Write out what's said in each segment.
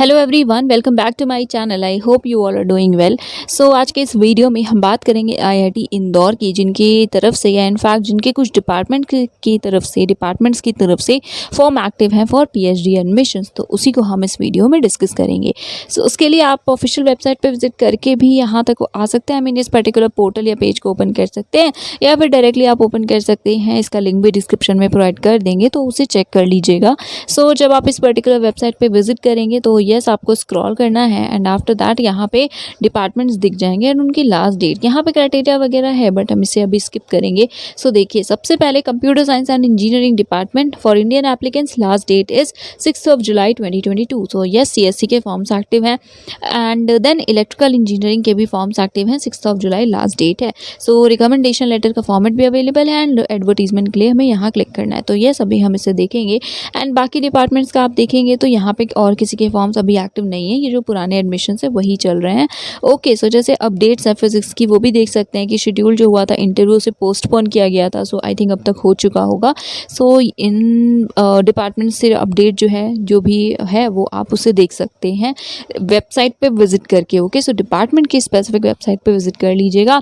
Hello everyone, welcome back to my channel. I hope you all are doing well. So आज के इस video में हम बात करेंगे आईआईटी इंदौर की, जिनकी तरफ से या इनफैक्ट जिनके कुछ डिपार्टमेंट्स की तरफ से फॉर्म एक्टिव हैं फॉर पीएचडी एडमिशन्स। तो उसी को हम इस वीडियो में डिस्कस करेंगे। सो उसके लिए आप ऑफिशियल वेबसाइट पर विजिट करके भी यहाँ तक आ सकते हैं। आई मीन इस पर्टिकुलर पोर्टल या पेज को ओपन कर सकते हैं, या फिर डायरेक्टली आप ओपन कर सकते हैं। इसका लिंक भी डिस्क्रिप्शन में प्रोवाइड कर देंगे, तो उसे चेक कर लीजिएगा। सो जब आप इस पर्टिकुलर वेबसाइट पर विजिट करेंगे तो यस आपको स्क्रॉल करना है एंड आफ्टर दैट यहाँ पे डिपार्टमेंट्स दिख जाएंगे एंड उनकी लास्ट डेट, यहाँ पे क्राइटेरिया वगैरह है बट हम इसे अभी स्किप करेंगे। सो देखिए, सबसे पहले computer science and engineering department for Indian applicants last date is 6 July 2022। So yes CSC के फॉर्म्स एक्टिव हैं एंड देन इलेक्ट्रिकल इंजीनियरिंग के भी फॉर्म्स एक्टिव हैं। 6 जुलाई लास्ट डेट है। सो रिकमेंडेशन लेटर का फॉर्मेट भी अवेलेबल है एंड एडवर्टीजमेंट के लिए हमें यहाँ क्लिक करना है। तो यस अभी हम इसे देखेंगे एंड बाकी डिपार्टमेंट्स का आप देखेंगे तो यहाँ पे और किसी के फॉर्म्स अभी एक्टिव नहीं है। ये जो पुराने एडमिशन है वही चल रहे हैं। ओके, सो जैसे अपडेट्स है फिजिक्स की, वो भी देख सकते हैं कि शेड्यूल जो हुआ था इंटरव्यू से पोस्टपोन किया गया था। सो आई थिंक अब तक हो चुका होगा। सो इन डिपार्टमेंट से अपडेट जो है, जो भी है वो आप उसे देख सकते हैं वेबसाइट पे विजिट करके। ओके, सो डिपार्टमेंट की स्पेसिफिक वेबसाइट पे विजिट कर लीजिएगा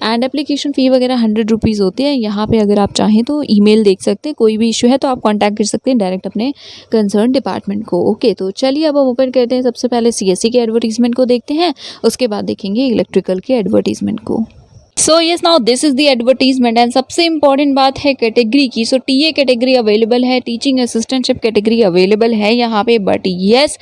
एंड एप्लीकेशन फ़ी वगैरह 100 रुपीज़ होती है। यहाँ पे अगर आप चाहें तो ईमेल देख सकते हैं, कोई भी इशू है तो आप कॉन्टैक्ट कर सकते हैं डायरेक्ट अपने कंसर्न डिपार्टमेंट को। ओके, तो चलिए अब हम ओपन करते हैं। सबसे पहले सीएससी के एडवर्टीजमेंट को देखते हैं, उसके बाद देखेंगे इलेक्ट्रिकल के एडवर्टीजमेंट को। So yes, now this is the advertisement and सबसे इंपॉर्टेंट बात है कैटेगरी की। सो टीए कैटेगरी अवेलेबल है, टीचिंग असिस्टेंटशिप कैटेगरी अवेलेबल है यहाँ पे, बट यस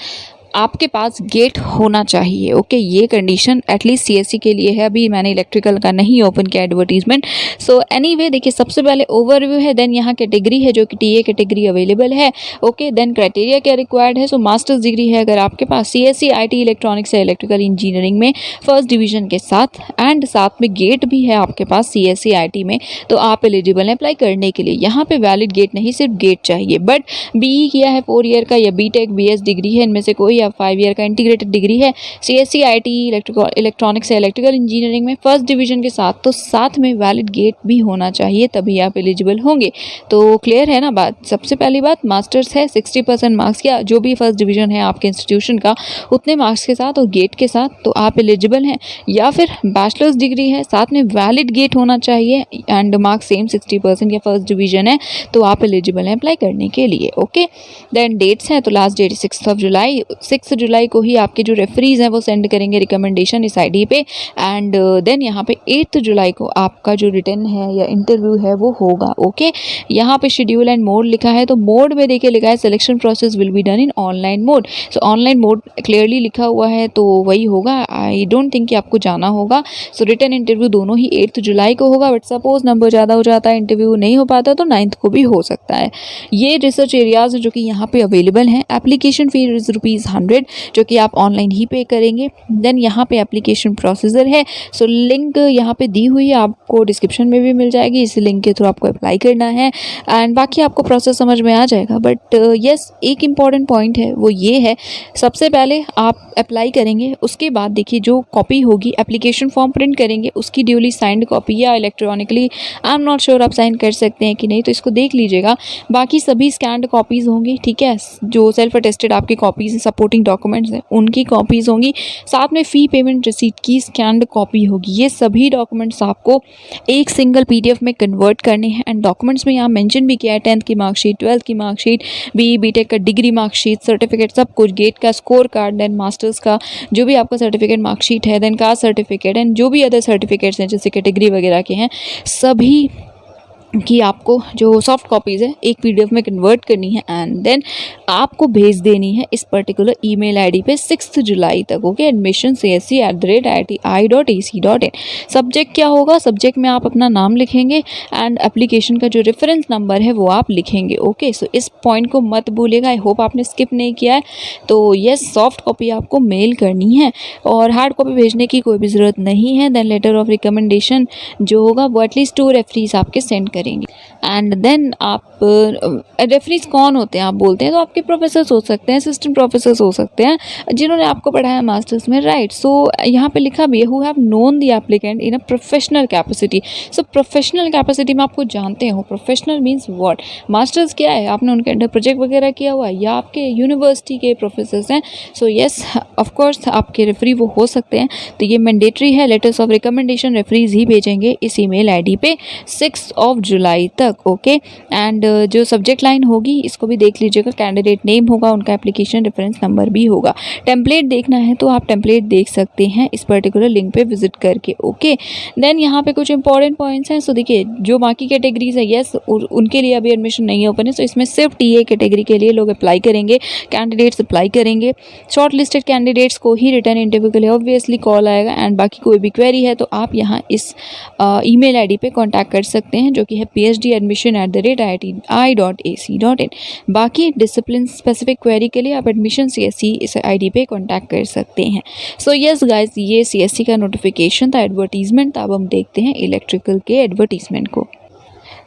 आपके पास गेट होना चाहिए। ओके, ये कंडीशन एटलीस्ट सीएससी के लिए है। अभी मैंने इलेक्ट्रिकल का नहीं ओपन किया एडवर्टीजमेंट। सो एनीवे देखिए, सबसे पहले ओवरव्यू है, देन यहाँ कैटेगरी है जो कि टीए कैटेगरी अवेलेबल है। ओके, देन क्राइटेरिया क्या रिक्वायर्ड है। सो मास्टर्स डिग्री है अगर आपके पास सीएससी आईटी इलेक्ट्रॉनिक्स या इलेक्ट्रिकल इंजीनियरिंग में फर्स्ट डिवीजन के साथ एंड साथ में गेट भी है आपके पास सीएससी आईटी में, तो आप एलिजिबल हैं अप्लाई करने के लिए। यहाँ पे वैलिड गेट नहीं, सिर्फ गेट चाहिए। बट बीई किया है 4 ईयर का या बीटेक बीएस डिग्री है, इनमें से कोई 5 ईयर का इंटीग्रेटेड डिग्री है सीएससी आईटी इलेक्ट्रॉनिक्स या इलेक्ट्रिकल इंजीनियरिंग में फर्स्ट डिवीजन के साथ, तो साथ में वैलिड गेट भी होना चाहिए, तभी आप एलिजिबल होंगे। तो क्लियर है ना बात। सबसे पहली बात, मास्टर्स है 60% मार्क्स या जो भी फर्स्ट डिवीजन है आपके इंस्टीट्यूशन का उतने मार्क्स के साथ और गेट के साथ, तो आप एलिजिबल हैं। या फिर बैचलर्स डिग्री है, साथ में वैलिड गेट होना चाहिए एंड मार्क्स सेम 60% या फर्स्ट डिवीजन है, तो आप एलिजिबल हैं अप्लाई करने के लिए। ओके, देन डेट्स हैं, तो लास्ट डेट 6 जुलाई। 6 जुलाई को ही आपके जो रेफरीज हैं वो सेंड करेंगे रिकमेंडेशन इस आईडी पे एंड देन यहाँ पे 8 जुलाई को आपका जो रिटर्न है या इंटरव्यू है वो होगा। ओके, यहाँ पे शेड्यूल एंड मोड लिखा है, तो मोड में देखिए लिखा है selection process will be done in online mode. So online mode clearly लिखा हुआ है, तो वही होगा। आई डोंट थिंक कि आपको जाना होगा। सो रिटर्न इंटरव्यू दोनों ही 8 जुलाई को होगा, बट सपोज नंबर ज़्यादा हो जाता है, इंटरव्यू नहीं हो पाता, तो 9 को भी हो सकता है। ये रिसर्च एरियाज जो कि यहाँ पे अवेलेबल हैं। एप्लीकेशन फी इज ₹100 जो कि आप ऑनलाइन ही पे करेंगे। देन यहाँ पे एप्लीकेशन प्रोसीजर है। सो लिंक यहाँ पे दी हुई है, आपको डिस्क्रिप्शन में भी मिल जाएगी। इस लिंक के थ्रू आपको अप्लाई करना है एंड बाकी आपको प्रोसेस समझ में आ जाएगा। बट यस, एक इम्पॉर्टेंट पॉइंट है वो ये है, सबसे पहले आप अप्लाई करेंगे, उसके बाद देखिए जो कॉपी होगी, एप्लीकेशन फॉर्म प्रिंट करेंगे, उसकी ड्यूली साइंड कॉपी या electronically, I am not sure आप साइन कर सकते हैं कि नहीं, तो इसको देख लीजिएगा। बाकी सभी स्कैंड कॉपीज़ होंगी, ठीक है। जो सेल्फ अटेस्टेड आपकी कॉपीज़ सपोर्टिंग डॉक्यूमेंट्स हैं उनकी कॉपीज़ होंगी, साथ में फ़ी पेमेंट रिसीट की स्कैंड कॉपी होगी। ये सभी डॉक्यूमेंट्स आपको एक सिंगल पीडीएफ में कन्वर्ट करने हैं एंड डॉक्यूमेंट्स में यहाँ मेंशन भी किया है 10th की मार्कशीट, 12th की मार्कशीट, बीई बीटेक का डिग्री मार्कशीट, सर्टिफिकेट, सब कुछ, गेट का स्कोर कार्ड, देन मास्टर्स का जो भी आपका सर्टिफिकेट मार्कशीट है, देन कास्ट सर्टिफिकेट एंड जो भी अदर सर्टिफिकेट्स हैं जैसे कैटेगरी वगैरह के हैं, सभी कि आपको जो सॉफ्ट कॉपीज़ है एक पीडीएफ में कन्वर्ट करनी है एंड देन आपको भेज देनी है इस पर्टिकुलर ईमेल आईडी पे 6 जुलाई तक। Okay, admissions@iti.ac.in। सब्जेक्ट क्या होगा, सब्जेक्ट में आप अपना नाम लिखेंगे एंड एप्लीकेशन का जो रेफरेंस नंबर है वो आप लिखेंगे। ओके, सो इस पॉइंट को मत भूलिएगा। आई होप आपने स्किप नहीं किया है। तो यस, सॉफ्ट कॉपी आपको मेल करनी है और हार्ड कॉपी भेजने की कोई भी ज़रूरत नहीं है। देन लेटर ऑफ रिकमेंडेशन जो होगा वो एटलीस्ट 2 रेफरीज आपके सेंड करें। करेंगे। एंड देन आप रेफरीज कौन होते हैं आप बोलते हैं तो आपके प्रोफेसर्स हो सकते हैं, असिस्टेंट प्रोफेसर्स हो सकते हैं जिन्होंने आपको पढ़ाया मास्टर्स में, राइट। सो यहाँ पे लिखा भी है who have known the applicant in a professional capacity. So professional capacity में आपको जानते हो, प्रोफेशनल मीन्स व्हाट, मास्टर्स क्या है, आपने उनके अंडर प्रोजेक्ट वगैरह किया हुआ है या आपके यूनिवर्सिटी के प्रोफेसर्स हैं। सो येस ऑफकोर्स आपके रेफरी वो हो सकते हैं। तो ये मैंडेटरी है, लेटर्स ऑफ रिकमेंडेशन रेफरीज ही भेजेंगे इस ईमेल आईडी पे 6 जुलाई तक, ओके। एंड जो सब्जेक्ट लाइन होगी इसको भी देख लीजिएगा, कैंडिडेट नेम होगा, उनका एप्लीकेशन रेफरेंस नंबर भी होगा। टेम्पलेट देखना है तो आप टेम्पलेट देख सकते हैं इस पर्टिकुलर लिंक पे विजिट करके, ओके। देन यहाँ पे कुछ इंपॉर्टेंट पॉइंट्स हैं। सो देखिए जो बाकी कैटेगरीज है येस उनके लिए अभी एडमिशन नहीं ओपन है, तो इसमें सिर्फ टीए कैटेगरी के लिए लोग अप्लाई करेंगे, कैंडिडेट्स अप्लाई करेंगे। शॉर्ट लिस्टेड कैंडिडेट्स को ही रिटर्न इंटरव्यू के लिए ऑब्वियसली कॉल आएगा। एंड बाकी कोई भी क्वेरी है तो आप यहाँ इस ईमेल आईडी पे कांटेक्ट कर सकते हैं जो कि है phd@iiti.ac.in। बाकी डिसिप्लिन स्पेसिफिक क्वेरी के लिए आप एडमिशन CSC इस आईडी पे कांटेक्ट कर सकते हैं। सो यस गाइस, ये CSC का नोटिफिकेशन था, एडवर्टीजमेंट था। अब हम देखते हैं इलेक्ट्रिकल के एडवर्टीजमेंट को।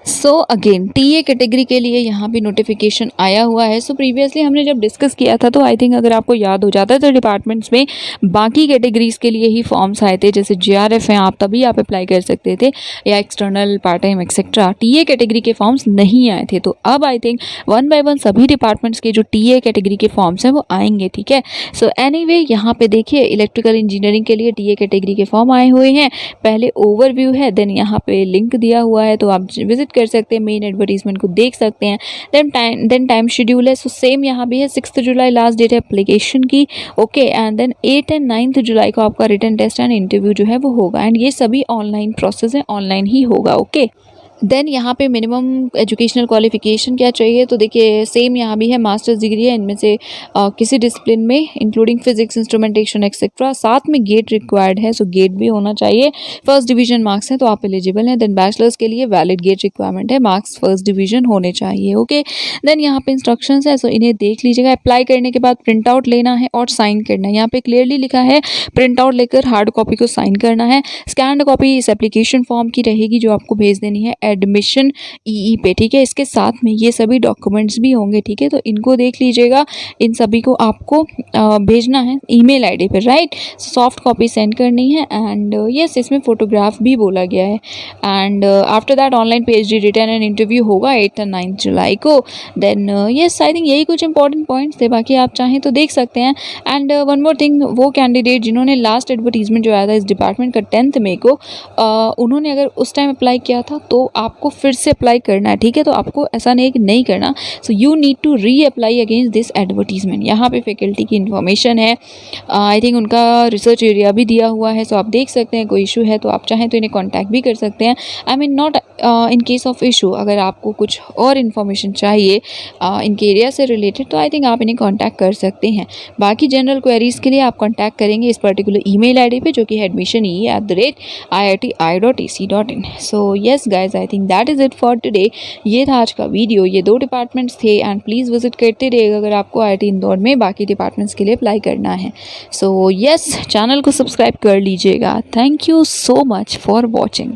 सो अगेन टीए कैटेगरी के लिए यहाँ पे नोटिफिकेशन आया हुआ है। सो प्रीवियसली हमने जब डिस्कस किया था तो आई थिंक अगर आपको याद हो जाता है तो डिपार्टमेंट्स में बाकी कैटेगरीज़ के लिए ही फॉर्म्स आए थे, जैसे JRF हैं आप तभी आप अप्लाई कर सकते थे, या external part time etcetera. TA category के फॉर्म्स नहीं आए थे, तो अब आई थिंक 1 बाय 1 सभी डिपार्टमेंट्स के जो टीए कैटेगरी के फॉर्म्स हैं वो आएंगे, ठीक है। सो एनीवे यहाँ पे देखिए इलेक्ट्रिकल इंजीनियरिंग के लिए टीए कैटेगरी के फॉर्म आए हुए हैं। पहले ओवरव्यू है, देन यहाँ पे लिंक दिया हुआ है तो आप विजिट कर सकते हैं, मेन एडवर्टीजमेंट को देख सकते हैं। देन टाइम शेड्यूल है, सो सेम यहाँ भी है, 6 जुलाई लास्ट डेट है एप्लीकेशन की, ओके। एंड देन 8 एंड 9 जुलाई को आपका रिटन टेस्ट एंड इंटरव्यू जो है वो होगा। एंड ये सभी ऑनलाइन प्रोसेस है, ऑनलाइन ही होगा, ओके। देन यहाँ पे मिनिमम एजुकेशनल क्वालिफिकेशन क्या चाहिए, तो देखिए सेम यहाँ भी है, मास्टर्स डिग्री है इनमें से किसी डिसिप्लिन में इंक्लूडिंग फिजिक्स, इंस्ट्रूमेंटेशन एक्सेट्रा। साथ में गेट रिक्वायर्ड है, सो गेट भी होना चाहिए। फर्स्ट डिवीजन मार्क्स हैं तो आप एलिजिबल हैं। देन बैचलर्स के लिए वैलिड गेट रिक्वायरमेंट है, मार्क्स फर्स्ट डिवीजन होने चाहिए, ओके। देन यहाँ पे इंस्ट्रक्शंस है, सो इन्हें देख लीजिएगा। अप्लाई करने के बाद प्रिंट आउट लेना है और साइन करना है। यहाँ पे क्लियरली लिखा है प्रिंट आउट लेकर हार्ड कॉपी को साइन करना है। स्कैंड कॉपी इस एप्लीकेशन फॉर्म की रहेगी जो आपको भेज देनी है एडमिशन EE पे, ठीक है। इसके साथ में ये सभी डॉक्यूमेंट्स भी होंगे, ठीक है। तो इनको देख लीजिएगा, इन सभी को आपको भेजना है ईमेल आईडी पे, राइट। सॉफ्ट कॉपी सेंड करनी है। एंड यस इसमें फोटोग्राफ भी बोला गया है। And after that online PhD return and interview होगा 8 और 9 जुलाई को। देन यस आई थिंक यही कुछ इंपॉर्टेंट पॉइंट्स थे, बाकी आप चाहें तो देख सकते हैं। एंड वन मोर थिंग, वो कैंडिडेट जिन्होंने लास्ट एडवर्टीजमेंट जो आया था इस डिपार्टमेंट का 10th मई को, उन्होंने अगर उस टाइम अप्लाई किया था तो आपको फिर से अप्लाई करना है, ठीक है। तो आपको ऐसा नहीं करना। So you need to reapply against this advertisement. यहाँ पे फैकल्टी की इन्फॉर्मेशन है, आई थिंक उनका रिसर्च एरिया भी दिया हुआ है, सो आप देख सकते हैं। कोई इशू है तो आप चाहें तो इन्हें कॉन्टैक्ट भी कर सकते हैं। I mean not in case of issue, अगर आपको कुछ और इन्फॉर्मेशन चाहिए इनके एरिया से रिलेटेड तो आई थिंक आप इन्हें कॉन्टैक्ट कर सकते हैं। बाकी जनरल क्वेरीज़ के लिए आप कॉन्टैक्ट करेंगे इस पर्टिकुलर ईमेल आईडी पे जो कि है admission@iiti.ac.in। So yes guys, I think that is it for today. ये था आज का वीडियो, ये 2 डिपार्टमेंट्स थे। एंड प्लीज़ विजिट करते रहिएगा अगर आपको IIT इंदौर में बाकी डिपार्टमेंट्स के लिए अप्लाई करना है। सो येस, चैनल को सब्सक्राइब कर लीजिएगा। Thank you so much for watching.